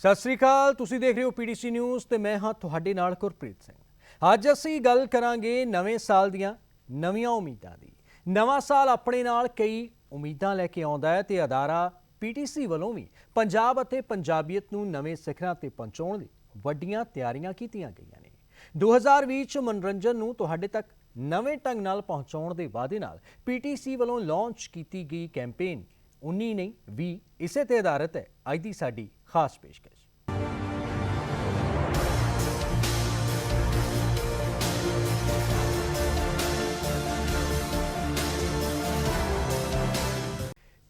सत श्री अकाल, तुसीं देख रहे हो PTC न्यूज़ ते मैं हाँ तुहाडे नाल गुरप्रीत सिंह। अज असीं गल करांगे नवें साल दीआं नवीआं उम्मीदां दी। नवां साल अपने नाल कई उम्मीदां लैके आउंदा है ते अदारा PTC वल्लों भी पंजाब अते पंजाबीयत नूं नवें सिखरां ते पहुंचाउण लई वड्डियां तिआरियां कीतीआं गईआं ने। 2020 च मनोरंजन नूं तुहाडे तक नवें ढंग नाल पहुंचाउण दे वादे नाल PTC वल्लों लॉन्च कीती गई कैंपेन 19 नहीं 20 इसे ते आधारित है अज दी साडी खास पेशकश।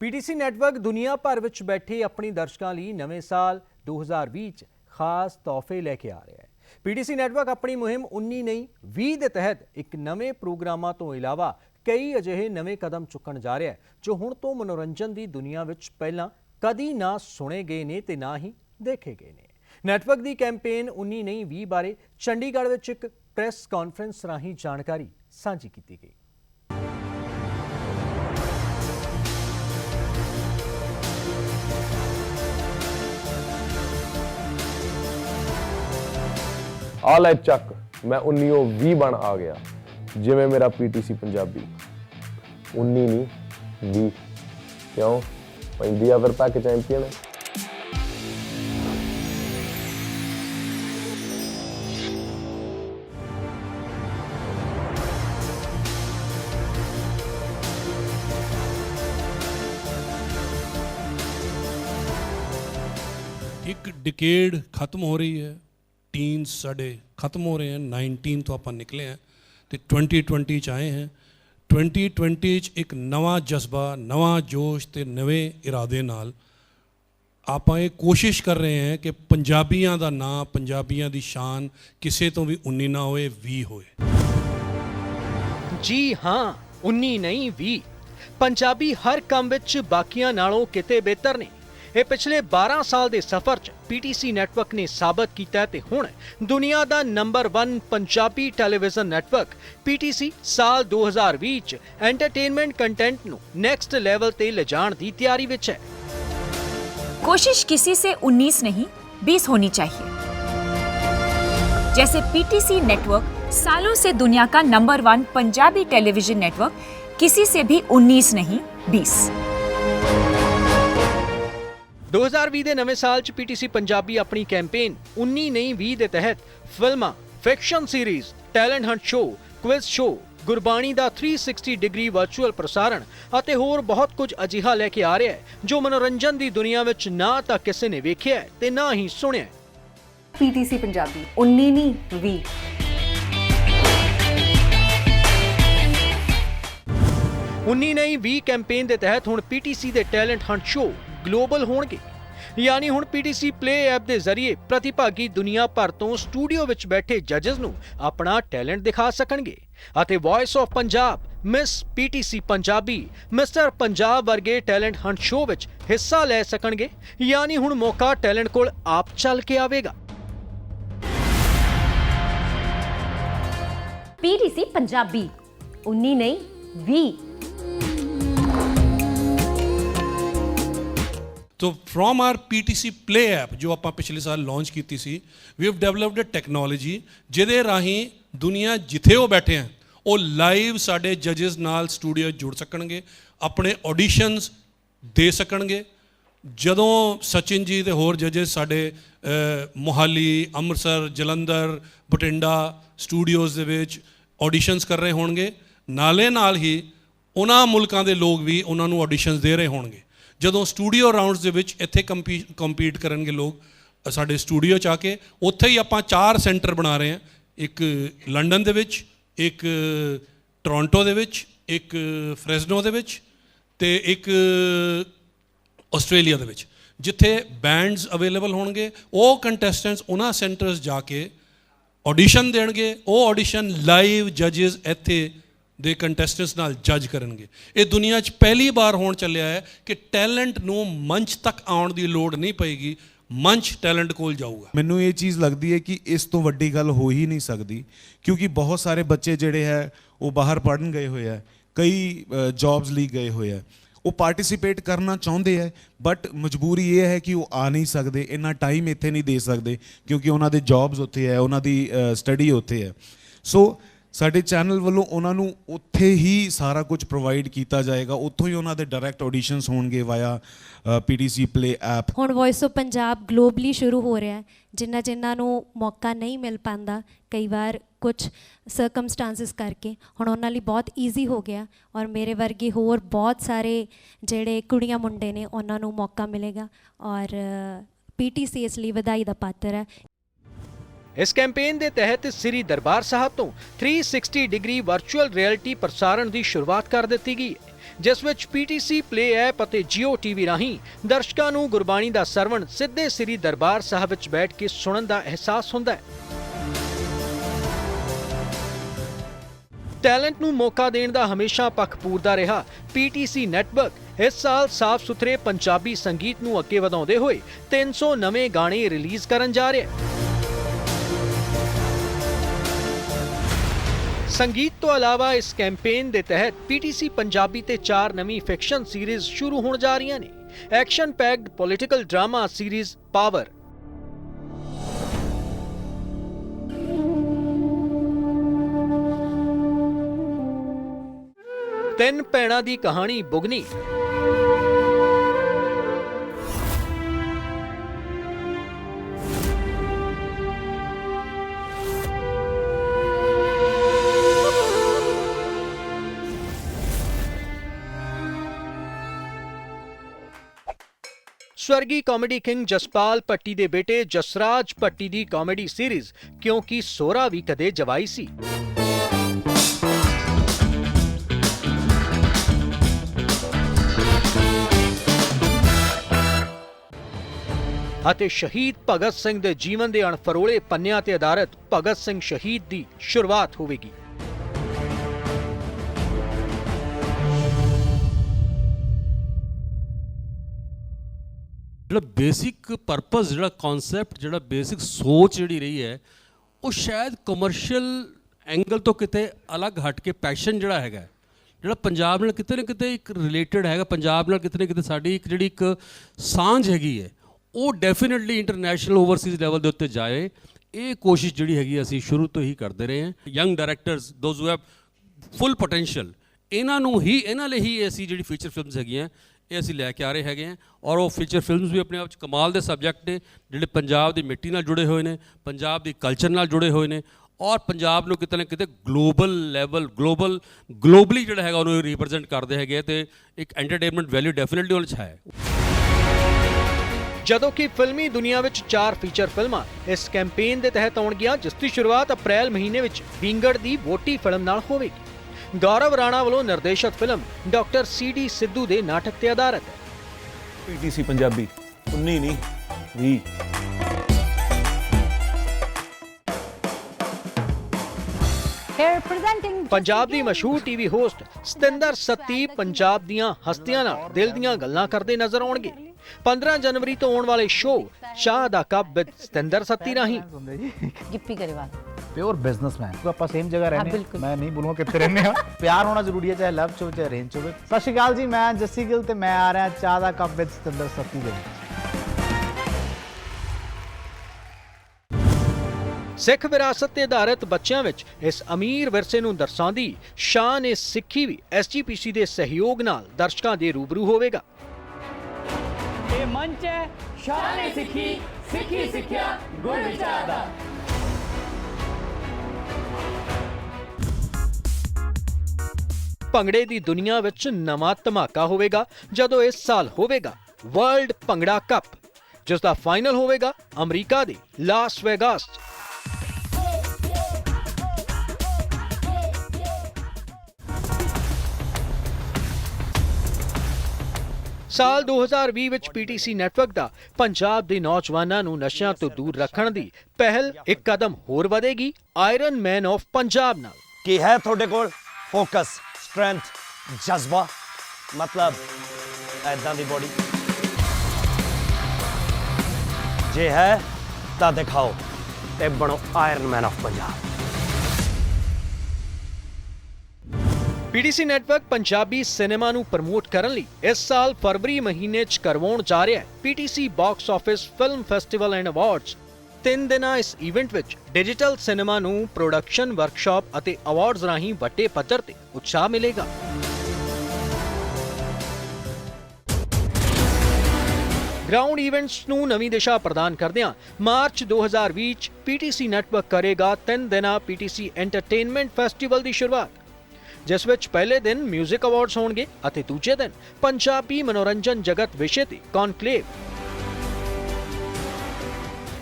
PTC नैटवर्क दुनिया भर विच बैठे अपने दर्शकों लिए नवें साल 2020 खास तोहफे लैके आ रहा है। PTC नैटवर्क अपनी मुहिम 19 नहीं 20 के तहत एक नवे प्रोग्रामां तो इलावा कई अजिहे नवे कदम चुकन जा रहा है जो हुण तो मनोरंजन की दुनिया विच पहलां कदी ना सुने गए ने ते ना ही देखे गए ने। नैटवर्क की कैंपेन 19 नहीं 20 बारे चंडीगढ़ विच एक प्रैस कॉन्फ्रेंस राही जानकारी साझी की गई। आ लै चक मैं 1920 बन आ गया जिवें मेरा PTC पंजाबी 19 नहीं 20 क्यों पैंदी आ फिर पैक चैंपियन है। एक डिकेड खत्म हो रही है, टीन्स साढ़े खत्म हो रहे हैं, 19 तो आप निकले हैं तो 2020 च आए हैं। 2020 च एक नवा जज्बा नवा जोश ते नवे इरादे नाल आप ये कोशिश कर रहे हैं कि पंजाबियों का नाम पंजाबियों की शान किसी तो भी 19 ना होए 20 होए। जी हाँ 19 नहीं 20 पंजाबी हर काम विच बाकियां नालों किते बेहतर ने। ये पिछले 12 साल के सफर च PTC नैटवर्क ने साबित किया ते हुण दुनिया का number 1 Punjabi television network PTC साल 2020 च एंटरटेनमेंट कंटेंट नूं नैक्सट लैवल ते ले जाण दी तैयारी विच है। कोशिश किसी से 19 नहीं 20 होनी चाहिए। जैसे PTC नेटवर्क सालों से दुनिया का नंबर 1 पंजाबी टेलीविजन नेटवर्क किसी से भी 19 नहीं 20। 2020 के नवे साल च PTC पंजाबी अपनी कैंपेन 19 नहीं 20 के तहत फिल्मां, fiction series, talent Hunt show, quiz show, Gurbani का 360 डिग्री वर्चुअल प्रसारण और होर बहुत कुछ अजिहा लैके आ रहा है जो मनोरंजन की दुनिया में ना तो किसी ने वेख्या है ते ना ही सुनिया। PTC पंजाबी 19 नहीं 20। 19 नहीं 20 कैंपेन के तहत हुण PTC के टैलेंट हंट शो ग्लोबल होणगे। यानी हुण PTC प्ले ऐप के जरिए प्रतिभागी दुनिया भर तो स्टूडियो विच बैठे जजेस नूं अपना टैलेंट दिखा सकणगे अते voice of Punjab, miss PTC Punjabi, mister Punjab वर्गे टैलेंट हंट शो विच हिस्सा ले सकणगे। यानी हुण मौका टैलेंट कोल आप चल के आवेगा। PTC पंजाबी 19 नहीं 20। तो from our PTC play app जो आप पिछले साल लॉन्च की सी, we have developed a technology जिहदे राही दुनिया जिथे वो बैठे हैं वो लाइव साडे जजेस नाल स्टूडियो जुड़ सकणगे, अपने ऑडिशनस दे सकणगे। जदों सचिन जी ते होर जजेस साडे मोहाली, अमृतसर, जलंधर, बठिंडा स्टूडियोज़ दे विच ऑडिशनस कर रहे होणगे, नाले नाल ही उन्हां मुल्कां दे लोग भी उन्हां नूं ऑडिशनस दे रहे होणगे। जदों स्टूडियो राउंड्स दे विच इत्थे कंपीट करनगे लोग साडे स्टूडियो च आके, उत्थे ही आपां 4 सेंटर बना रहे हैं, एक लंडन दे विच, एक टोरंटो दे विच, एक फ्रेजनो दे विच ते एक आस्ट्रेलिया दे विच, जिथे बैंड्स अवेलेबल होणगे। वो कंटेस्टेंट्स उन्हां सेंटर्स जाके ऑडिशन देणगे, वो ऑडिशन लाइव जजेस इत्थे दे कंटेस्टेंट्स नाल जज करनगे। ये दुनिया च पहली बार होण चलिया है कि टैलेंट नूं मंच तक आउण दी लोड़ नहीं पएगी, मंच टैलेंट कोल जाऊगा। मैनू ये चीज़ लगती है कि इस तो वड्डी गल हो ही नहीं सकती, क्योंकि बहुत सारे बच्चे जिहड़े है वो बाहर पढ़न गए हुए हैं, कई जॉब्स ਲਈ गए हुए हैं, ਉਹ ਪਾਰਟਿਸਿਪੇਟ ਕਰਨਾ ਚਾਹੁੰਦੇ ਹੈ ਬਟ ਮਜਬੂਰੀ ਇਹ ਹੈ ਕਿ ਉਹ ਆ ਨਹੀਂ ਸਕਦੇ, ਇੰਨਾ ਟਾਈਮ ਇੱਥੇ ਨਹੀਂ ਦੇ ਸਕਦੇ ਕਿਉਂਕਿ ਉਹਨਾਂ ਦੇ ਜੌਬਸ ਉੱਥੇ ਹੈ, ਉਹਨਾਂ ਦੀ ਸਟੱਡੀ ਉੱਥੇ ਹੈ। ਸੋ ਸਾਡੇ ਚੈਨਲ ਵੱਲੋਂ ਉਹਨਾਂ ਨੂੰ ਉੱਥੇ ਹੀ ਸਾਰਾ ਕੁਝ ਪ੍ਰੋਵਾਈਡ ਕੀਤਾ ਜਾਏਗਾ, ਉੱਥੋਂ ਹੀ ਉਹਨਾਂ ਦੇ ਡਾਇਰੈਕਟ ਆਡੀਸ਼ਨਸ ਹੋਣਗੇ ਵਾਇਆ PTC ਪਲੇ ਐਪ। ਹੁਣ ਵੌਇਸ ਆਫ ਪੰਜਾਬ ਗਲੋਬਲੀ ਸ਼ੁਰੂ ਹੋ ਰਿਹਾ ਹੈ, ਜਿਨ੍ਹਾਂ ਨੂੰ ਮੌਕਾ ਨਹੀਂ ਮਿਲ ਪਾਉਂਦਾ ਕਈ ਵਾਰ ਕੁਝ ਸਰਕਮਸਟੈਂਸਿਸ ਕਰਕੇ, ਹੁਣ ਉਹਨਾਂ ਲਈ ਬਹੁਤ ਈਜ਼ੀ ਹੋ ਗਿਆ ਔਰ ਮੇਰੇ ਵਰਗੇ ਹੋਰ ਬਹੁਤ ਸਾਰੇ ਜਿਹੜੇ ਕੁੜੀਆਂ ਮੁੰਡੇ ਨੇ ਉਹਨਾਂ ਨੂੰ ਮੌਕਾ ਮਿਲੇਗਾ ਔਰ PTC ਇਸ ਲਈ ਵਧਾਈ ਦਾ ਪਾਤਰ ਹੈ। ਇਸ ਕੈਂਪੇਨ ਦੇ ਤਹਿਤ ਸ੍ਰੀ ਦਰਬਾਰ ਸਾਹਿਬ ਤੋਂ 360 ਡਿਗਰੀ ਵਰਚੁਅਲ ਰਿਐਲਿਟੀ ਪ੍ਰਸਾਰਣ ਦੀ ਸ਼ੁਰੂਆਤ ਕਰ ਦਿੱਤੀ ਗਈ ਹੈ, ਜਿਸ ਵਿੱਚ PTC ਪਲੇ ਐਪ ਅਤੇ Jio TV ਰਾਹੀਂ ਦਰਸ਼ਕਾਂ ਨੂੰ ਗੁਰਬਾਣੀ ਦਾ ਸਰਵਣ ਸਿੱਧੇ ਸ੍ਰੀ ਦਰਬਾਰ ਸਾਹਿਬ ਵਿੱਚ ਬੈਠ ਕੇ ਸੁਣਨ ਦਾ ਅਹਿਸਾਸ ਹੁੰਦਾ ਹੈ। ਟੈਲੈਂਟ ਨੂੰ ਮੌਕਾ ਦੇਣ ਦਾ ਹਮੇਸ਼ਾ ਪੱਖ ਪੂਰਦਾ ਰਿਹਾ PTC ਨੈਟਵਰਕ ਇਸ ਸਾਲ ਸਾਫ਼ ਸੁਥਰੇ ਪੰਜਾਬੀ ਸੰਗੀਤ ਨੂੰ ਅੱਗੇ ਵਧਾਉਂਦੇ ਹੋਏ 300 ਨਵੇਂ ਗਾਣੇ ਰਿਲੀਜ਼ ਕਰਨ ਜਾ ਰਿਹਾ ਹੈ। ਸੰਗੀਤ ਤੋਂ ਇਲਾਵਾ ਇਸ ਕੈਂਪੇਨ ਦੇ ਤਹਿਤ PTC ਪੰਜਾਬੀ ਤੇ 4 ਨਵੀਂ ਫਿਕਸ਼ਨ ਸੀਰੀਜ਼ ਸ਼ੁਰੂ ਹੋਣ ਜਾ ਰਹੀਆਂ ਨੇ। Action packed political drama series power, ਤਿੰਨ ਭੈਣਾਂ ਦੀ ਕਹਾਣੀ ਬੁਗਨੀ, स्वर्गीय कॉमेडी किंग जसपाल भट्टी दे बेटे जसराज भट्टी दी कॉमेडी सीरीज क्योंकि सोहरा भी कदे जवाई सी। ਅਤੇ ਸ਼ਹੀਦ ਭਗਤ ਸਿੰਘ ਦੇ ਜੀਵਨ ਦੇ ਅਣਫਰੋਲੇ ਪੰਨਿਆਂ ਤੇ ਆਧਾਰਿਤ ਭਗਤ ਸਿੰਘ ਸ਼ਹੀਦ ਦੀ ਸ਼ੁਰੂਆਤ ਹੋਵੇਗੀ। ਜਿਹੜਾ ਬੇਸਿਕ ਪਰਪਸ, ਜਿਹੜਾ ਕਨਸੈਪਟ, ਜਿਹੜਾ ਬੇਸਿਕ ਸੋਚ ਜਿਹੜੀ ਰਹੀ ਹੈ ਉਹ ਸ਼ਾਇਦ ਕਮਰਸ਼ੀਅਲ ਐਂਗਲ ਤੋਂ ਕਿਤੇ ਅਲੱਗ ਹਟ ਕੇ ਪੈਸ਼ਨ ਜਿਹੜਾ ਹੈਗਾ, ਜਿਹੜਾ ਪੰਜਾਬ ਨਾਲ ਕਿਤੇ ਨਾ ਕਿਤੇ ਇੱਕ ਰਿਲੇਟਡ ਹੈਗਾ, ਪੰਜਾਬ ਨਾਲ ਕਿਤੇ ਨਾ ਕਿਤੇ ਸਾਡੀ ਇੱਕ ਜਿਹੜੀ ਇੱਕ ਸਾਂਝ ਹੈਗੀ ਹੈ, ਉਹ ਡੈਫੀਨਿਟਲੀ ਇੰਟਰਨੈਸ਼ਨਲ ਓਵਰਸੀਜ਼ ਲੈਵਲ ਦੇ ਉੱਤੇ ਜਾਏ। ਇਹ ਕੋਸ਼ਿਸ਼ ਜਿਹੜੀ ਹੈਗੀ ਅਸੀਂ ਸ਼ੁਰੂ ਤੋਂ ਹੀ ਕਰਦੇ ਰਹੇ ਹਾਂ। Young directors, those who have full potential, ਇਹਨਾਂ ਲਈ ਹੀ ਅਸੀਂ ਜਿਹੜੀ ਫੀਚਰ ਫਿਲਮਸ ਹੈਗੀਆਂ ਇਹ ਅਸੀਂ ਲੈ ਕੇ ਆ ਰਹੇ ਹੈਗੇ ਹਾਂ। ਔਰ ਉਹ ਫੀਚਰ ਫਿਲਮਸ ਵੀ ਆਪਣੇ ਆਪ 'ਚ ਕਮਾਲ ਦੇ ਸਬਜੈਕਟ ਨੇ, ਜਿਹੜੇ ਪੰਜਾਬ ਦੀ ਮਿੱਟੀ ਨਾਲ ਜੁੜੇ ਹੋਏ ਨੇ, ਪੰਜਾਬ ਦੀ ਕਲਚਰ ਨਾਲ ਜੁੜੇ ਹੋਏ ਨੇ ਔਰ ਪੰਜਾਬ ਨੂੰ ਕਿਤੇ ਨਾ ਕਿਤੇ ਗਲੋਬਲ ਲੈਵਲ, ਗਲੋਬਲੀ ਜਿਹੜਾ ਹੈਗਾ ਉਹਨੂੰ ਰਿਪਰੈਜ਼ੈਂਟ ਕਰਦੇ ਹੈਗੇ ਅਤੇ ਇੱਕ ਐਂਟਰਟੇਨਮੈਂਟ ਵੈਲਿਊ ਡੈਫੀਨਿਟਲੀ ਉਹਦੇ 'ਚ ਹੈ। ਜਦੋਂ ਕਿ ਫਿਲਮੀ ਦੁਨੀਆ ਵਿੱਚ 4 ਫੀਚਰ ਫਿਲਮਾਂ ਇਸ ਕੈਂਪੇਨ ਦੇ ਤਹਿਤ ਆਉਣਗੀਆਂ, ਜਿਸ ਦੀ ਸ਼ੁਰੂਆਤ ਅਪ੍ਰੈਲ ਮਹੀਨੇ ਵਿੱਚ ਵਿੰਗੜ ਦੀ ਵੋਟੀ ਫਿਲਮ ਨਾਲ ਹੋਵੇਗੀ। ਗੌਰਵ ਰਾਣਾ ਵੱਲੋਂ ਨਿਰਦੇਸ਼ਿਤ ਫਿਲਮ ਡਾਕਟਰ CD ਸਿੱਧੂ ਦੇ ਨਾਟਕ ਤੇ ਆਧਾਰਿਤ ਹੈ। PTC ਪੰਜਾਬੀ 19 ਨਹੀਂ 20। ਪੰਜਾਬ ਦੀ ਮਸ਼ਹੂਰ TV ਹੋਸਟ ਸਤਿੰਦਰ ਸੱਤੀ ਪੰਜਾਬ ਦੀਆਂ ਹਸਤੀਆਂ ਨਾਲ ਦਿਲ ਦੀਆਂ ਗੱਲਾਂ ਕਰਦੇ ਨਜ਼ਰ ਆਉਣਗੇ। 15 ਜਨਵਰੀ ਤੋਂ ਆਉਣ ਵਾਲੇ ਸ਼ੋਅ ਚਾਹ ਦਾ ਕੱਪ ਵਿਦ ਸਤਿੰਦਰ ਸੱਤੀ ਰਾਹੀਂ ਗਿੱਪੀ ਗਰੇਵਾਲ प्योर बिजनेसमैन तो ਆਪਾਂ ਸੇਮ ਜਗ੍ਹਾ ਰਹਿੰਦੇ ਹਾਂ। ਮੈਂ ਨਹੀਂ ਬੋਲੂੰਗਾ ਕਿੱਥੇ ਰਹਿੰਦੇ ਆ। ਪਿਆਰ ਹੋਣਾ ਜ਼ਰੂਰੀ ਹੈ, ਚਾਹੇ ਲਵ ਚ ਹੋਵੇ ਚਾਹੇ ਅਰੇਂਜ ਚ ਹੋਵੇ। ਸਤਿ ਸ਼੍ਰੀ ਅਕਾਲ ਜੀ, ਮੈਂ ਜੱਸੀ ਗਿੱਲ ਤੇ ਮੈਂ ਆ ਰਿਹਾ ਚਾਹ ਦਾ ਕੱਪ ਵਿਦ ਸਤਿੰਦਰ ਸੱਤੀ ਦੇ ਵਿੱਚ। ਸਿੱਖ ਵਿਰਾਸਤ ਤੇ ਆਧਾਰਿਤ ਬੱਚਿਆਂ ਵਿੱਚ ਇਸ ਅਮੀਰ ਵਿਰਸੇ ਨੂੰ ਦਰਸਾਉਂਦੀ ਸ਼ਾਨ ਏ ਸਿੱਖੀ ਵੀ SGPC ਦੇ ਸਹਿਯੋਗ ਨਾਲ ਦਰਸ਼ਕਾਂ ਦੇ ਰੂਬਰੂ ਹੋਵੇਗਾ। ਇਹ ਮੰਚ ਹੈ ਸ਼ਾਨ ਏ ਸਿੱਖੀ, ਸਿੱਖੀ ਸਿੱਖਿਆ ਗੁਰ ਵਿਚਾਰ ਦਾ। ਭੰਗੜੇ ਦੀ ਦੁਨੀਆ ਵਿੱਚ ਨਵਾਂ ਧਮਾਕਾ ਹੋਵੇਗਾ ਜਦੋਂ ਇਸ ਸਾਲ ਹੋਵੇਗਾ ਵਰਲਡ ਭੰਗੜਾ ਕੱਪ, ਜਿਸ ਦਾ ਫਾਈਨਲ ਹੋਵੇਗਾ ਅਮਰੀਕਾ ਦੇ ਲਾਸ ਵੇਗਾਸ 'ਚ। ਸਾਲ 2020 ਵਿੱਚ PTC ਨੈਟਵਰਕ ਦਾ ਪੰਜਾਬ ਦੇ ਨੌਜਵਾਨਾਂ ਨੂੰ ਨਸ਼ਿਆਂ ਤੋਂ ਦੂਰ ਰੱਖਣ ਦੀ ਪਹਿਲ ਇੱਕ ਕਦਮ ਹੋਰ ਵਧੇਗੀ ਆਇਰਨ ਮੈਨ ਆਫ ਪੰਜਾਬ ਨਾਲ। ਕੀ ਹੈ ਤੁਹਾਡੇ ਕੋਲ ਫੋਕਸ, ਸਟਰੈਂਥ, ਜਜ਼ਬਾ, ਮਤਲਬ ਐਦਾਂ ਦੀ ਬੋਡੀ ਜੇ ਹੈ ਤਾਂ ਦਿਖਾਓ ਤੇ ਬਣੋ iron man of Punjab. PTC network Punjabi cinema ਨੂੰ ਪ੍ਰਮੋਟ ਕਰਨ ਲਈ ਇਸ ਸਾਲ ਫਰਵਰੀ ਮਹੀਨੇ 'ਚ ਕਰਵਾਉਣ ਜਾ ਰਿਹਾ ਹੈ PTC box office film festival and awards. 3 ਦਿਨਾਂ ਇਸ ਇਵੈਂਟ ਵਿੱਚ ਡਿਜੀਟਲ ਸਿਨੇਮਾ ਨੂੰ ਪ੍ਰੋਡਕਸ਼ਨ ਵਰਕਸ਼ਾਪ ਅਤੇ ਅਵਾਰਡਸ ਰਾਹੀਂ ਵੱਡੇ ਪੱਧਰ ਤੇ ਉਤਸ਼ਾਹ ਮਿਲੇਗਾ। ਗਰਾਊਂਡ ਇਵੈਂਟਸ ਨੂੰ ਨਵੀਂ ਦਿਸ਼ਾ ਪ੍ਰਦਾਨ ਕਰਦਿਆਂ ਮਾਰਚ 2020 'ਚ ਪੀਟੀਸੀ ਨੈਟਵਰਕ ਕਰੇਗਾ 3 ਦਿਨਾਂ ਪੀਟੀਸੀ ਐਂਟਰਟੇਨਮੈਂਟ ਫੈਸਟੀਵਲ ਦੀ ਸ਼ੁਰੂਆਤ, ਜਿਸ ਵਿੱਚ ਪਹਿਲੇ ਦਿਨ ਮਿਊਜ਼ਿਕ ਅਵਾਰਡਸ ਹੋਣਗੇ ਅਤੇ ਦੂਜੇ ਦਿਨ ਪੰਜਾਬੀ ਮਨੋਰੰਜਨ ਜਗਤ ਵਿਸ਼ੇ ਤੇ ਕੌਨਕਲੇਵ,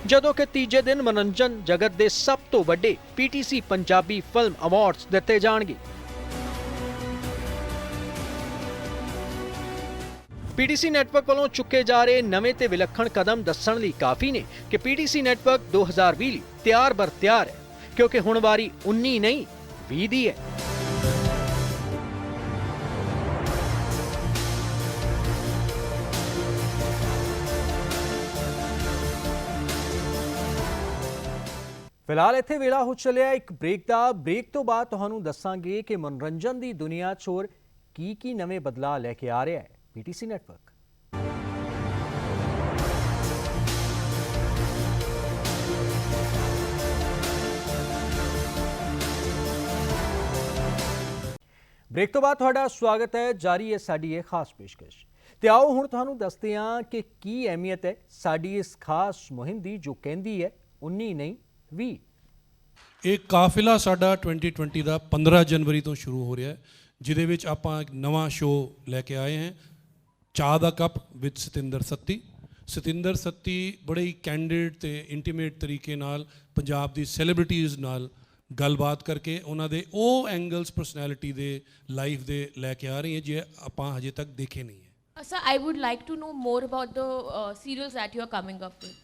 ਜਦੋਂ ਕਿ ਤੀਜੇ ਦਿਨ ਮਨੋਰੰਜਨ ਜਗਤ ਦੇ ਸਭ ਤੋਂ ਵੱਡੇ ਪੀਟੀਸੀ ਪੰਜਾਬੀ ਫਿਲਮ ਅਵਾਰਡਸ ਦਿੱਤੇ ਜਾਣਗੇ। ਪੀਟੀਸੀ ਨੈਟਵਰਕ ਵੱਲੋਂ ਚੁੱਕੇ ਜਾ ਰਹੇ ਨਵੇਂ ਤੇ ਵਿਲੱਖਣ ਕਦਮ ਦੱਸਣ ਲਈ ਕਾਫੀ ਨੇ ਕਿ ਪੀਟੀਸੀ ਨੈਟਵਰਕ 2020 ਲਈ ਤਿਆਰ ਬਰ ਤਿਆਰ ਹੈ, ਕਿਉਂਕਿ ਹੁਣ ਵਾਰੀ 19 ਨਹੀਂ 20 ਦੀ ਹੈ। ਫਿਲਹਾਲ ਇੱਥੇ ਵੇਲਾ ਹੋ ਚੱਲਿਆ ਇੱਕ ਬ੍ਰੇਕ ਦਾ। ਬ੍ਰੇਕ ਤੋਂ ਬਾਅਦ ਤੁਹਾਨੂੰ ਦੱਸਾਂਗੇ ਕਿ ਮਨੋਰੰਜਨ ਦੀ ਦੁਨੀਆ 'ਚ ਹੋਰ ਕੀ ਨਵੇਂ ਬਦਲਾਅ ਲੈ ਕੇ ਆ ਰਿਹਾ ਹੈ ਪੀਟੀਸੀ ਨੈਟਵਰਕ। ਬ੍ਰੇਕ ਤੋਂ ਬਾਅਦ ਤੁਹਾਡਾ ਸਵਾਗਤ ਹੈ। ਜਾਰੀ ਹੈ ਸਾਡੀ ਇਹ ਖਾਸ ਪੇਸ਼ਕਸ਼ ਤੇ ਆਓ ਹੁਣ ਤੁਹਾਨੂੰ ਦੱਸਦੇ ਹਾਂ ਕਿ ਕੀ ਅਹਿਮੀਅਤ ਹੈ ਸਾਡੀ ਇਸ ਖਾਸ ਮੁਹਿੰਮ ਦੀ ਜੋ ਕਹਿੰਦੀ ਹੈ 19 ਨਹੀਂ 20। ਇਹ ਕਾਫਿਲਾ ਸਾਡਾ 2020 ਦਾ 15 ਜਨਵਰੀ ਤੋਂ ਸ਼ੁਰੂ ਹੋ ਰਿਹਾ ਹੈ, ਜਿਹਦੇ ਵਿੱਚ ਆਪਾਂ ਇੱਕ ਨਵਾਂ ਸ਼ੋਅ ਲੈ ਕੇ ਆਏ ਹਾਂ, ਚਾਹ ਦਾ ਕੱਪ ਵਿਦ ਸਤਿੰਦਰ ਸੱਤੀ। ਸਤਿੰਦਰ ਸੱਤੀ ਬੜੇ ਹੀ ਕੈਂਡਿਡ ਤੇ ਇੰਟੀਮੇਟ ਤਰੀਕੇ ਨਾਲ ਪੰਜਾਬ ਦੀ ਸੈਲੀਬ੍ਰਿਟੀਜ਼ ਨਾਲ ਗੱਲਬਾਤ ਕਰਕੇ ਉਹਨਾਂ ਦੇ ਉਹ ਐਂਗਲਸ ਪਰਸਨੈਲਿਟੀ ਦੇ ਲਾਈਫ ਦੇ ਲੈ ਕੇ ਆ ਰਹੀ ਹੈ ਜੇ ਆਪਾਂ ਹਜੇ ਤੱਕ ਦੇਖੇ ਨਹੀਂ ਹੈ। Sir I would like to know more about the serials that you are coming up with.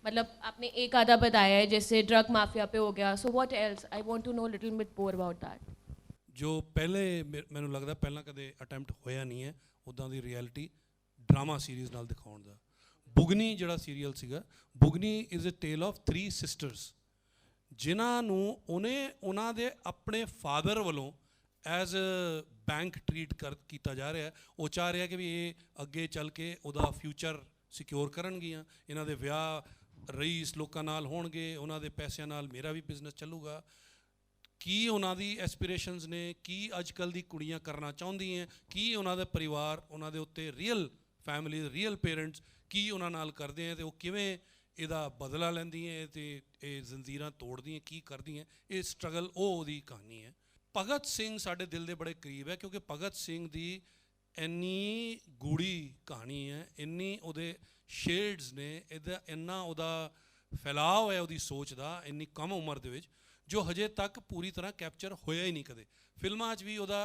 मतलब आपने एक आधा बताया है जैसे ड्रग माफिया पे हो गया, so what else? I want to know little bit more about that. ਜੋ ਪਹਿਲੇ ਮੈਨੂੰ ਲੱਗਦਾ ਪਹਿਲਾਂ ਕਦੇ ਅਟੈਂਪਟ ਹੋਇਆ ਨਹੀਂ ਹੈ ਉੱਦਾਂ ਦੀ ਰਿਐਲਿਟੀ ਡਰਾਮਾ ਸੀਰੀਜ਼ ਨਾਲ ਦਿਖਾਉਣ ਦਾ। ਬੁਗਨੀ ਜਿਹੜਾ ਸੀਰੀਅਲ ਸੀਗਾ, Bugni is a tale of 3 sisters ਜਿਨ੍ਹਾਂ ਨੂੰ ਉਹਨਾਂ ਦੇ ਆਪਣੇ ਫਾਦਰ ਵੱਲੋਂ ਐਜ਼ ਬੈਂਕ ਟਰੀਟ ਕੀਤਾ ਜਾ ਰਿਹਾ। ਉਹ ਚਾਹ ਰਿਹਾ ਕਿ ਵੀ ਇਹ ਅੱਗੇ ਚੱਲ ਕੇ ਉਹਦਾ ਫਿਊਚਰ ਸਿਕਿਉਰ ਕਰਨਗੀਆਂ, ਇਹਨਾਂ ਦੇ ਵਿਆਹ ਰਈਸ ਲੋਕਾਂ ਨਾਲ ਹੋਣਗੇ, ਉਹਨਾਂ ਦੇ ਪੈਸਿਆਂ ਨਾਲ ਮੇਰਾ ਵੀ ਬਿਜ਼ਨਸ ਚੱਲੂਗਾ। ਕੀ ਉਹਨਾਂ ਦੀ ਐਸਪੀਰੇਸ਼ਨਸ ਨੇ, ਕੀ ਅੱਜ ਕੱਲ੍ਹ ਦੀ ਕੁੜੀਆਂ ਕਰਨਾ ਚਾਹੁੰਦੀਆਂ, ਕੀ ਉਹਨਾਂ ਦੇ ਪਰਿਵਾਰ ਉਹਨਾਂ ਦੇ ਉੱਤੇ ਰੀਅਲ ਫੈਮਿਲੀ ਰੀਅਲ ਪੇਰੈਂਟਸ ਕੀ ਉਹਨਾਂ ਨਾਲ ਕਰਦੇ ਆ, ਅਤੇ ਉਹ ਕਿਵੇਂ ਇਹਦਾ ਬਦਲਾ ਲੈਂਦੀਆਂ ਅਤੇ ਇਹ ਜ਼ੰਜੀਰਾਂ ਤੋੜਦੀਆਂ, ਕੀ ਕਰਦੀਆਂ। ਇਹ ਸਟਰਗਲ ਉਹਦੀ ਕਹਾਣੀ ਹੈ। ਭਗਤ ਸਿੰਘ ਸਾਡੇ ਦਿਲ ਦੇ ਬੜੇ ਕਰੀਬ ਹੈ, ਕਿਉਂਕਿ ਭਗਤ ਸਿੰਘ ਦੀ ਇੰਨੀ ਗੂੜੀ ਕਹਾਣੀ ਹੈ, ਇੰਨੀ ਉਹਦੇ ਸ਼ੇਡਸ ਨੇ, ਇਹਦਾ ਇੰਨਾ ਉਹਦਾ ਫੈਲਾਅ ਹੈ ਉਹਦੀ ਸੋਚ ਦਾ ਇੰਨੀ ਕਮ ਉਮਰ ਦੇ ਵਿੱਚ, ਜੋ ਹਜੇ ਤੱਕ ਪੂਰੀ ਤਰ੍ਹਾਂ ਕੈਪਚਰ ਹੋਇਆ ਹੀ ਨਹੀਂ ਕਦੇ। ਫਿਲਮਾਂ 'ਚ ਵੀ ਉਹਦਾ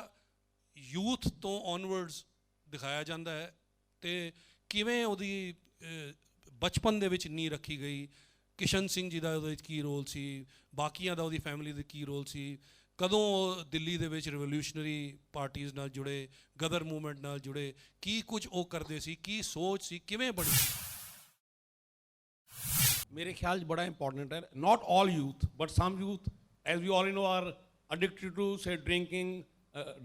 ਯੂਥ ਤੋਂ ਔਨਵਰਡਸ ਦਿਖਾਇਆ ਜਾਂਦਾ ਹੈ ਅਤੇ ਕਿਵੇਂ ਉਹਦੀ ਬਚਪਨ ਦੇ ਵਿੱਚ ਨੀਂਹ ਰੱਖੀ ਗਈ। ਕਿਸ਼ਨ ਸਿੰਘ ਜੀ ਦਾ ਉਹਦੇ ਵਿੱਚ ਕੀ ਰੋਲ ਸੀ, ਬਾਕੀਆਂ ਦਾ ਉਹਦੀ ਫੈਮਿਲੀ ਦਾ ਕੀ ਰੋਲ ਸੀ, ਕਦੋਂ ਉਹ ਦਿੱਲੀ ਦੇ ਵਿੱਚ ਰਿਵੋਲਿਊਸ਼ਨਰੀ ਪਾਰਟੀਜ਼ ਨਾਲ ਜੁੜੇ, ਗਦਰ ਮੂਵਮੈਂਟ ਨਾਲ ਜੁੜੇ, ਕੀ ਕੁਝ ਉਹ ਕਰਦੇ ਸੀ, ਕੀ ਸੋਚ ਸੀ, ਕਿਵੇਂ ਬਣੀ। मेरे ख्याल बड़ा इंपॉर्टेंट है। Not all youth but some youth as we all know are addicted to say drinking,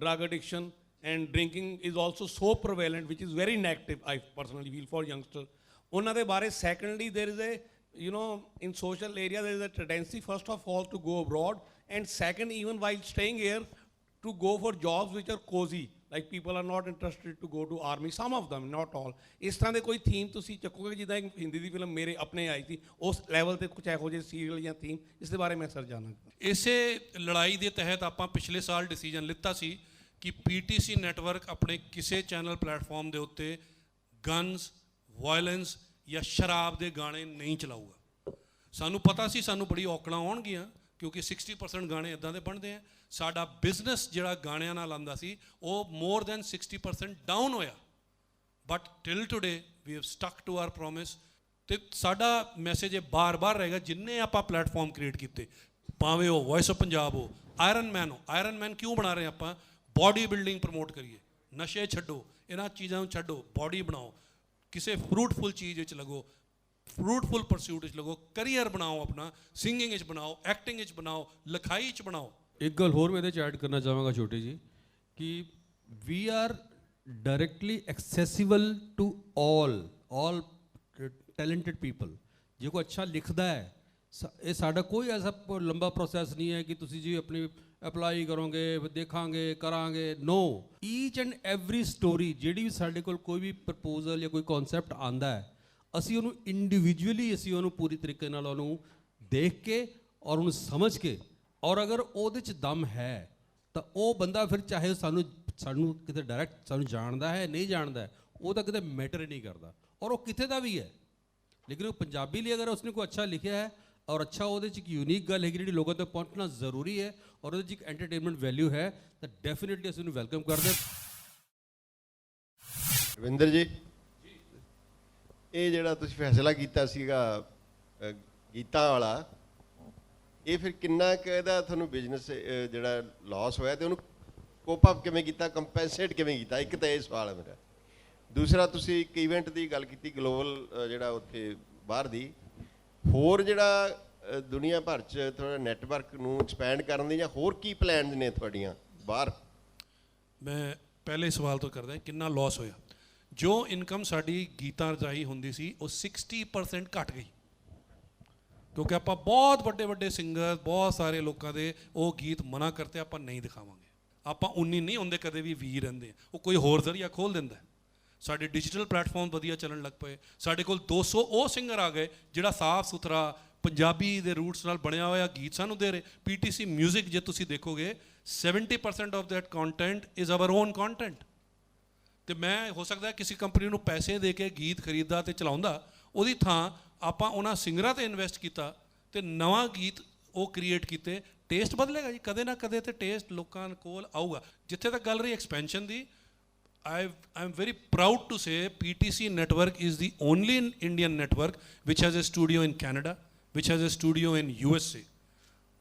drug addiction, and drinking is also so prevalent which is very negative I personally feel for youngsters. ਉਹਨਾਂ ਦੇ ਬਾਰੇ secondly there is a in social area there is a tendency first of all to go abroad, and second even while staying here to go for jobs which are cozy, like people are not interested to go to army, some of them not all। ਇਸ ਤਰ੍ਹਾਂ ਦੇ ਕੋਈ theme ਤੁਸੀਂ ਚੱਕੋਗੇ ਜਿੱਦਾਂ ਇੱਕ ਹਿੰਦੀ ਦੀ film ਮੇਰੇ ਆਪਣੇ ਆਈ ਸੀ, ਉਸ ਲੈਵਲ ਤੇ ਕੁਝ ਇਹੋ ਜਿਹੇ ਸੀਰੀਅਲ ਜਾਂ ਥੀਮ, ਇਸ ਦੇ ਬਾਰੇ ਮੈਂ ਸਰ ਜਾਣਨਾ। ਇਸੇ ਲੜਾਈ ਦੇ ਤਹਿਤ ਆਪਾਂ ਪਿਛਲੇ ਸਾਲ ਡਿਸੀਜਨ ਲਿੱਤਾ ਸੀ ਕਿ ਪੀਟੀਸੀ ਨੈਟਵਰਕ ਆਪਣੇ ਕਿਸੇ ਚੈਨਲ ਪਲੇਟਫਾਰਮ ਦੇ ਉੱਤੇ ਗਨਸ, ਵਾਇਲੈਂਸ ਜਾਂ ਸ਼ਰਾਬ ਦੇ ਗਾਣੇ ਨਹੀਂ ਚਲਾਊਗਾ। ਸਾਨੂੰ ਪਤਾ ਸੀ ਸਾਨੂੰ ਬੜੀ ਔਕੜਾਂ ਆਉਣਗੀਆਂ, ਕਿਉਂਕਿ 60% ਗਾਣੇ ਇੱਦਾਂ ਦੇ ਬਣਦੇ ਆ। ਸਾਡਾ ਬਿਜ਼ਨਸ ਜਿਹੜਾ ਗਾਣਿਆਂ ਨਾਲ ਆਉਂਦਾ ਸੀ ਉਹ ਮੋਰ ਦੈਨ 60% ਡਾਊਨ ਹੋਇਆ, but till today we have stuck to our promise. ਅਤੇ ਸਾਡਾ ਮੈਸੇਜ ਇਹ ਬਾਰ-ਬਾਰ ਰਹੇਗਾ, ਜਿੰਨੇ ਆਪਾਂ ਪਲੇਟਫਾਰਮ ਕ੍ਰੀਏਟ ਕੀਤੇ, ਭਾਵੇਂ ਉਹ ਵੌਇਸ ਆਫ ਪੰਜਾਬ ਹੋ, ਆਇਰਨ ਮੈਨ ਹੋ। ਆਇਰਨ ਮੈਨ ਕਿਉਂ ਬਣਾ ਰਹੇ ਆਪਾਂ? ਬਾਡੀ ਬਿਲਡਿੰਗ ਪ੍ਰਮੋਟ ਕਰੀਏ, ਨਸ਼ੇ ਛੱਡੋ, ਇਹਨਾਂ ਚੀਜ਼ਾਂ ਨੂੰ ਛੱਡੋ, ਬਾਡੀ ਬਣਾਓ, ਕਿਸੇ ਫਰੂਟਫੁਲ ਚੀਜ਼ ਵਿੱਚ ਲੱਗੋ, ਫਰੂਟਫੁਲ ਪਰਸਿਊਟ ਵਿੱਚ ਲੱਗੋ, ਕਰੀਅਰ ਬਣਾਓ ਆਪਣਾ, ਸਿੰਗਿੰਗ ਵਿੱਚ ਬਣਾਓ, ਐਕਟਿੰਗ ਵਿੱਚ ਬਣਾਓ, ਲਿਖਾਈ 'ਚ ਬਣਾਓ। ਇੱਕ ਗੱਲ ਹੋਰ ਮੈਂ ਇਹਦੇ 'ਚ ਐਡ ਕਰਨਾ ਚਾਹਾਂਗਾ ਛੋਟੀ ਜੀ, कि we are directly accessible to all talented people. जे कोई अच्छा लिखता है, ये साडा कोई ऐसा लंबा प्रोसैस नहीं है कि तुसी जी अपनी अप्लाई करोगे देखांगे करांगे। No, each and every story जिहड़ी भी साडे कोल कोई भी प्रपोजल या कोई कॉन्सैप्ट आंदा है, ਅਸੀਂ ਉਹਨੂੰ ਇੰਡੀਵਿਜੂਅਲੀ ਅਸੀਂ ਉਹਨੂੰ ਪੂਰੀ ਤਰੀਕੇ ਨਾਲ ਉਹਨੂੰ ਦੇਖ ਕੇ ਔਰ ਉਹਨੂੰ ਸਮਝ ਕੇ, ਔਰ ਅਗਰ ਉਹਦੇ 'ਚ ਦਮ ਹੈ ਤਾਂ ਉਹ ਬੰਦਾ ਫਿਰ ਚਾਹੇ ਸਾਨੂੰ ਕਿਤੇ ਡਾਇਰੈਕਟ ਸਾਨੂੰ ਜਾਣਦਾ ਹੈ ਨਹੀਂ ਜਾਣਦਾ ਹੈ, ਉਹ ਤਾਂ ਕਿਤੇ ਮੈਟਰ ਹੀ ਨਹੀਂ ਕਰਦਾ, ਔਰ ਉਹ ਕਿਤੇ ਦਾ ਵੀ ਹੈ। ਲੇਕਿਨ ਉਹ ਪੰਜਾਬੀ ਲਈ ਅਗਰ ਉਸਨੇ ਕੋਈ ਅੱਛਾ ਲਿਖਿਆ ਹੈ ਔਰ ਅੱਛਾ ਉਹਦੇ 'ਚ ਇੱਕ ਯੂਨੀਕ ਗੱਲ ਹੈਗੀ ਜਿਹੜੀ ਲੋਕਾਂ ਤੱਕ ਪਹੁੰਚਣਾ ਜ਼ਰੂਰੀ ਹੈ ਔਰ ਉਹਦੇ 'ਚ ਇੱਕ ਐਂਟਰਟੇਨਮੈਂਟ ਵੈਲਿਊ ਹੈ, ਤਾਂ ਡੈਫੀਨੇਟਲੀ ਅਸੀਂ ਉਹਨੂੰ ਵੈਲਕਮ ਕਰਦੇ ਹਾਂ। ਰਵਿੰਦਰ ਜੀ, ਇਹ ਜਿਹੜਾ ਤੁਸੀਂ ਫੈਸਲਾ ਕੀਤਾ ਸੀਗਾ ਗੀਤਾਂ ਵਾਲਾ, ਇਹ ਫਿਰ ਕਿੰਨਾ ਕੁ ਇਹਦਾ ਤੁਹਾਨੂੰ ਬਿਜ਼ਨਸ ਜਿਹੜਾ ਲਾਸ ਹੋਇਆ ਤੇ ਉਹਨੂੰ ਕੋਪ ਅਪ ਕਿਵੇਂ ਕੀਤਾ, ਕੰਪੈਂਸੇਟ ਕਿਵੇਂ ਕੀਤਾ? ਇੱਕ ਤਾਂ ਇਹ ਸਵਾਲ ਹੈ ਮੇਰਾ। ਦੂਸਰਾ, ਤੁਸੀਂ ਇੱਕ ਇਵੈਂਟ ਦੀ ਗੱਲ ਕੀਤੀ ਗਲੋਬਲ ਜਿਹੜਾ ਉੱਥੇ ਬਾਹਰ ਦੀ, ਹੋਰ ਜਿਹੜਾ ਦੁਨੀਆ ਭਰ 'ਚ ਥੋੜ੍ਹਾ ਨੈਟਵਰਕ ਨੂੰ ਐਕਸਪੈਂਡ ਕਰਨ ਦੀ ਜਾਂ ਹੋਰ ਕੀ ਪਲਾਨਸ ਨੇ ਤੁਹਾਡੀਆਂ ਬਾਹਰ? ਮੈਂ ਪਹਿਲੇ ਸਵਾਲ ਤੋਂ ਕਰਦਾ, ਕਿੰਨਾ ਲਾਸ ਹੋਇਆ? ਜੋ ਇਨਕਮ ਸਾਡੀ ਗੀਤਾਂ ਰਾਹੀਂ ਹੁੰਦੀ ਸੀ ਉਹ 60% ਘਟ ਗਈ, ਕਿਉਂਕਿ ਆਪਾਂ ਬਹੁਤ ਵੱਡੇ ਵੱਡੇ ਸਿੰਗਰ, ਬਹੁਤ ਸਾਰੇ ਲੋਕਾਂ ਦੇ ਉਹ ਗੀਤ ਮਨਾ ਕਰਤੇ, ਆਪਾਂ ਨਹੀਂ ਦਿਖਾਵਾਂਗੇ। ਆਪਾਂ 19 ਨਹੀਂ ਹੁੰਦੇ, ਕਦੇ ਵੀ 20 ਰਹਿੰਦੇ, ਉਹ ਕੋਈ ਹੋਰ ਜ਼ਰੀਆ ਖੋਲ੍ਹ ਦਿੰਦਾ। ਸਾਡੇ ਡਿਜੀਟਲ ਪਲੇਟਫਾਰਮ ਵਧੀਆ ਚੱਲਣ ਲੱਗ ਪਏ, ਸਾਡੇ ਕੋਲ 200 ਉਹ ਸਿੰਗਰ ਆ ਗਏ ਜਿਹੜਾ ਸਾਫ਼ ਸੁਥਰਾ ਪੰਜਾਬੀ ਦੇ ਰੂਟਸ ਨਾਲ ਬਣਿਆ ਹੋਇਆ ਗੀਤ ਸਾਨੂੰ ਦੇ ਰਹੇ। PTC ਮਿਊਜ਼ਿਕ ਜੇ ਤੁਸੀਂ ਦੇਖੋਗੇ 70% of that content is our on content. ਤੇ ਮੈਂ ਹੋ ਸਕਦਾ ਕਿਸੇ ਕੰਪਨੀ ਨੂੰ ਪੈਸੇ ਦੇ ਕੇ ਗੀਤ ਖਰੀਦਦਾ ਤੇ ਚਲਾਉਂਦਾ, ਉਹਦੀ ਥਾਂ ਆਪਾਂ ਉਹਨਾਂ ਸਿੰਗਰਾਂ ਤੇ ਇਨਵੈਸਟ ਕੀਤਾ ਤੇ ਨਵਾਂ ਗੀਤ ਉਹ ਕ੍ਰੀਏਟ ਕੀਤੇ। ਟੇਸਟ ਬਦਲੇਗਾ ਜੀ, ਕਦੇ ਨਾ ਕਦੇ ਤੇ ਟੇਸਟ ਲੋਕਾਂ ਕੋਲ ਆਊਗਾ। ਜਿੱਥੇ ਤੱਕ ਗੱਲ ਰਹੀ expansion the, I am very proud to say PTC network is the only Indian network which has a studio in Canada, which has a studio in USA.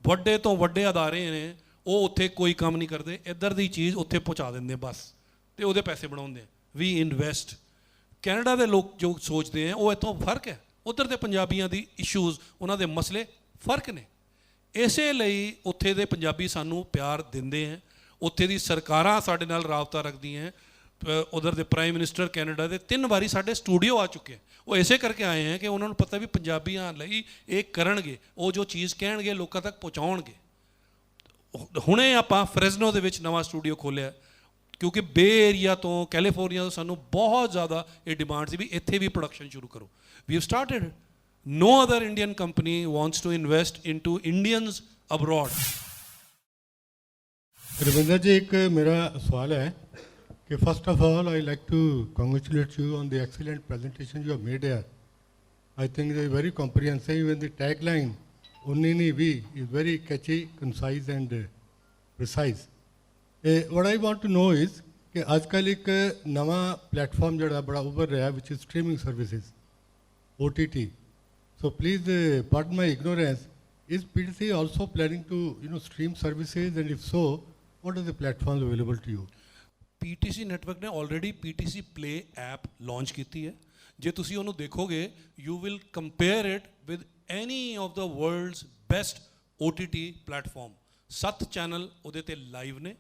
ਵੱਡੇ ਤੋਂ ਵੱਡੇ ਅਦਾਰੇ ਨੇ, ਉਹ ਉੱਥੇ ਕੋਈ ਕੰਮ ਨਹੀਂ ਕਰਦੇ, ਇੱਧਰ ਦੀ ਚੀਜ਼ ਉੱਥੇ ਪਹੁੰਚਾ ਦਿੰਦੇ ਬਸ, ਤੇ ਉਹਦੇ ਪੈਸੇ ਬਣਾਉਂਦੇ। ਵੀ ਇਨਵੈਸਟ। ਕੈਨੇਡਾ ਦੇ ਲੋਕ ਜੋ ਸੋਚਦੇ ਆ ਉਹ ਇੱਥੋਂ ਫਰਕ ਹੈ, ਉੱਧਰ ਦੇ ਪੰਜਾਬੀਆਂ ਦੀ ਇਸ਼ੂਜ਼, ਉਹਨਾਂ ਦੇ ਮਸਲੇ ਫਰਕ ਨੇ। ਇਸੇ ਲਈ ਉੱਥੇ ਦੇ ਪੰਜਾਬੀ ਸਾਨੂੰ ਪਿਆਰ ਦਿੰਦੇ ਹੈ, ਉੱਥੇ ਦੀ ਸਰਕਾਰਾਂ ਸਾਡੇ ਨਾਲ ਰਾਬਤਾ ਰੱਖਦੀਆਂ। ਉਧਰ ਦੇ ਪ੍ਰਾਈਮ ਮਿਨਿਸਟਰ ਕੈਨੇਡਾ ਦੇ 3 ਵਾਰੀ ਸਾਡੇ ਸਟੂਡੀਓ ਆ ਚੁੱਕੇ, ਉਹ ਇਸੇ ਕਰਕੇ ਆਏ ਹੈ ਕਿ ਉਹਨਾਂ ਨੂੰ ਪਤਾ ਵੀ ਪੰਜਾਬੀਆਂ ਲਈ ਇਹ ਕਰਨਗੇ, ਉਹ ਜੋ ਚੀਜ਼ ਕਹਿਣਗੇ ਲੋਕਾਂ ਤੱਕ ਪਹੁੰਚਾਉਣਗੇ। ਹੁਣੇ ਆਪਾਂ ਫ੍ਰੈਜ਼ਨੋ ਦੇ ਵਿੱਚ ਨਵਾਂ ਸਟੂਡੀਓ ਖੋਲ੍ਹਿਆ, ਕਿਉਂਕਿ ਬੇ ਏਰੀਆ ਤੋਂ, ਕੈਲੀਫੋਰਨੀਆ ਤੋਂ ਸਾਨੂੰ ਬਹੁਤ ਜ਼ਿਆਦਾ ਇਹ ਡਿਮਾਂਡ ਸੀ ਵੀ ਇੱਥੇ ਵੀ ਪ੍ਰੋਡਕਸ਼ਨ ਸ਼ੁਰੂ ਕਰੋ। We have started. No other Indian company wants to invest into Indians abroad. Ravinder ji, एक मेरा सवाल है कि first of all I like to congratulate you on the excellent presentation you have made here. I think it is very comprehensive. Even the tagline "Unni Nahi Vi" is very catchy, concise and precise. What I want to know is कि आजकल एक नवा platform जो बड़ा उभर रहा है, which is streaming services, OTT. So please pardon my ignorance. Is PTC also planning to stream services, and if so, what are the platforms available to you? PTC network ਨੇ already PTC Play app launch ਕੀਤੀ ਹੈ। ਜੇ ਤੁਸੀਂ ਉਹਨੂੰ ਦੇਖੋਗੇ, you will compare it with any of the world's best OTT platform. 7 channel ਉਹਦੇ ਤੇ live ਨੇ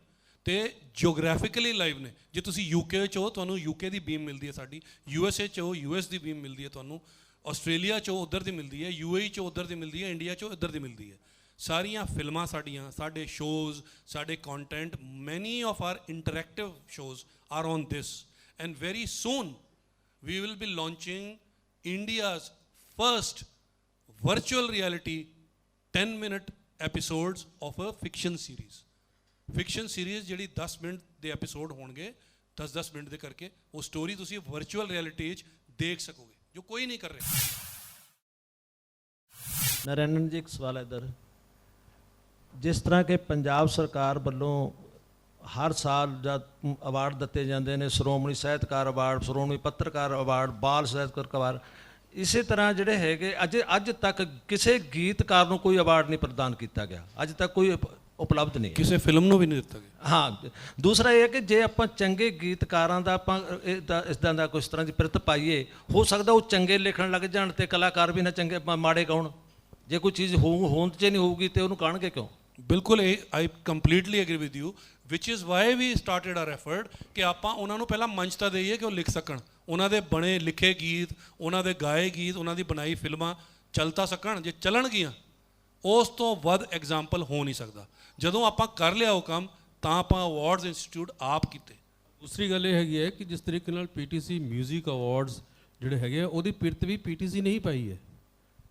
ਤੇ ਜਿਓਗ੍ਰਾਫਿਕਲੀ ਲਾਈਵ ਨੇ। ਜੇ ਤੁਸੀਂ UK 'ਚ ਹੋ, ਤੁਹਾਨੂੰ UK ਦੀ ਬੀਮ ਮਿਲਦੀ ਹੈ ਸਾਡੀ, USA 'ਚ ਹੋ US ਦੀ ਬੀਮ ਮਿਲਦੀ ਹੈ ਤੁਹਾਨੂੰ, ਆਸਟ੍ਰੇਲੀਆ 'ਚੋਂ ਉੱਧਰ ਦੀ ਮਿਲਦੀ ਹੈ, UAE 'ਚੋਂ ਉੱਧਰ ਦੀ ਮਿਲਦੀ ਹੈ, ਇੰਡੀਆ 'ਚੋਂ ਇੱਧਰ ਦੀ ਮਿਲਦੀ ਹੈ। ਸਾਰੀਆਂ ਫਿਲਮਾਂ ਸਾਡੀਆਂ, ਸਾਡੇ ਸ਼ੋਜ਼, ਸਾਡੇ content, many of our interactive shows are on this, and very soon we will be launching India's first virtual reality 10-minute episodes of a fiction series. Fiction series ਜਿਹੜੀ 10 ਮਿੰਟ ਦੇ ਐਪੀਸੋਡ ਹੋਣਗੇ, 10-10 minute ਦੇ ਕਰਕੇ, ਉਹ story ਤੁਸੀਂ virtual reality 'ਚ ਦੇਖ ਸਕੋਗੇ, ਜੋ ਕੋਈ ਨਹੀਂ ਕਰ ਰਿਹਾ। ਨਾਰਾਇਣਨ ਜੀ, ਇੱਕ ਸਵਾਲ ਹੈ ਇੱਧਰ। ਜਿਸ ਤਰ੍ਹਾਂ ਕਿ ਪੰਜਾਬ ਸਰਕਾਰ ਵੱਲੋਂ ਹਰ ਸਾਲ ਜਦ ਅਵਾਰਡ ਦਿੱਤੇ ਜਾਂਦੇ ਨੇ, ਸ਼੍ਰੋਮਣੀ ਸਾਹਿਤਕਾਰ ਅਵਾਰਡ, ਸ਼੍ਰੋਮਣੀ ਪੱਤਰਕਾਰ ਅਵਾਰਡ, ਬਾਲ ਸਾਹਿਤਕਾਰ ਅਵਾਰਡ, ਇਸੇ ਤਰ੍ਹਾਂ ਜਿਹੜੇ ਹੈਗੇ ਅੱਜ ਤੱਕ ਕਿਸੇ ਗੀਤਕਾਰ ਨੂੰ ਕੋਈ ਅਵਾਰਡ ਨਹੀਂ ਪ੍ਰਦਾਨ ਕੀਤਾ ਗਿਆ, ਅੱਜ ਤੱਕ ਕੋਈ ਉਪਲਬਧ ਨਹੀਂ, ਕਿਸੇ ਫਿਲਮ ਨੂੰ ਵੀ ਨਹੀਂ ਦਿੱਤਾ ਗਿਆ। ਹਾਂ, ਦੂਸਰਾ ਇਹ ਹੈ ਕਿ ਜੇ ਆਪਾਂ ਚੰਗੇ ਗੀਤਕਾਰਾਂ ਦਾ ਆਪਾਂ ਇਸਦਾ ਦਾ ਕੁਛ ਤਰ੍ਹਾਂ ਦੀ ਪਿਰਤ ਪਾਈਏ, ਹੋ ਸਕਦਾ ਉਹ ਚੰਗੇ ਲਿਖਣ ਲੱਗ ਜਾਣ ਤੇ ਕਲਾਕਾਰ ਵੀ ਨਾ ਚੰਗੇ ਮਾੜੇ ਗਾਉਣ। ਜੇ ਕੋਈ ਚੀਜ਼ ਹੋਂਦ 'ਚ ਨਹੀਂ ਹੋਊਗੀ ਤੇ ਉਹਨੂੰ ਕਹਿਣਗੇ ਕਿਉਂ? ਬਿਲਕੁਲ, ਇਹ I completely agree with you. Which is why we started our effort ਕਿ ਆਪਾਂ ਉਹਨਾਂ ਨੂੰ ਪਹਿਲਾਂ ਮੰਚ ਤਾਂ ਦੇਈਏ ਕਿ ਉਹ ਲਿਖ ਸਕਣ, ਉਹਨਾਂ ਦੇ ਬਣੇ ਲਿਖੇ ਗੀਤ, ਉਹਨਾਂ ਦੇ ਗਾਏ ਗੀਤ, ਉਹਨਾਂ ਦੀ ਬਣਾਈ ਫਿਲਮਾਂ ਚੱਲ ਤਾਂ ਸਕਣ। ਜੇ ਚੱਲਣਗੀਆਂ ਉਸ ਤੋਂ ਵੱਧ ਐਗਜ਼ਾਮਪਲ ਹੋ ਨਹੀਂ ਸਕਦਾ। ਜਦੋਂ ਆਪਾਂ ਕਰ ਲਿਆ ਉਹ ਕੰਮ ਤਾਂ ਆਪਾਂ ਅਵਾਰਡਸ ਇੰਸਟੀਚਿਊਟ ਆਪ ਕੀਤੇ। ਦੂਸਰੀ ਗੱਲ ਇਹ ਹੈਗੀ ਹੈ ਕਿ ਜਿਸ ਤਰੀਕੇ ਨਾਲ ਪੀਟੀਸੀ ਮਿਊਜ਼ਿਕ ਅਵਾਰਡਸ ਜਿਹੜੇ ਹੈਗੇ ਆ ਉਹਦੀ ਪਿਰਤ ਵੀ ਪੀਟੀਸੀ ਨੇ ਹੀ ਪਾਈ ਹੈ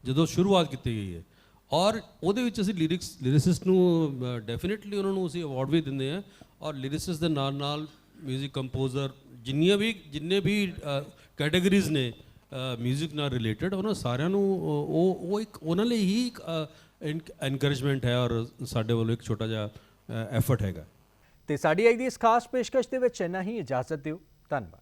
ਜਦੋਂ ਸ਼ੁਰੂਆਤ ਕੀਤੀ ਗਈ ਹੈ, ਔਰ ਉਹਦੇ ਵਿੱਚ ਅਸੀਂ ਲਿਰਿਸਿਸਟ ਨੂੰ ਡੈਫੀਨੇਟਲੀ ਉਹਨਾਂ ਨੂੰ ਅਸੀਂ ਅਵਾਰਡ ਵੀ ਦਿੰਦੇ ਹਾਂ, ਔਰ ਲਿਰਿਸਿਸਟ ਦੇ ਨਾਲ ਨਾਲ ਮਿਊਜ਼ਿਕ ਕੰਪੋਜ਼ਰ ਜਿੰਨੇ ਵੀ ਕੈਟਾਗਰੀਜ਼ ਨੇ ਮਿਊਜ਼ਿਕ ਨਾਲ ਰਿਲੇਟਡ, ਉਹਨਾਂ ਸਾਰਿਆਂ ਨੂੰ ਉਹ ਇੱਕ ਉਹਨਾਂ ਲਈ ਹੀ ਇੱਕ ਐਨਕਰੇਜਮੈਂਟ ਹੈ ਔਰ ਸਾਡੇ ਵੱਲੋਂ ਇੱਕ ਛੋਟਾ ਜਿਹਾ ਐਫਰਟ ਹੈਗਾ। ਤੇ ਸਾਡੀ ਅੱਜ ਦੀ ਇਸ ਖਾਸ ਪੇਸ਼ਕਸ਼ ਦੇ ਵਿੱਚ ਇੰਨਾ ਹੀ। ਇਜਾਜ਼ਤ ਦਿਓ। ਧੰਨਵਾਦ।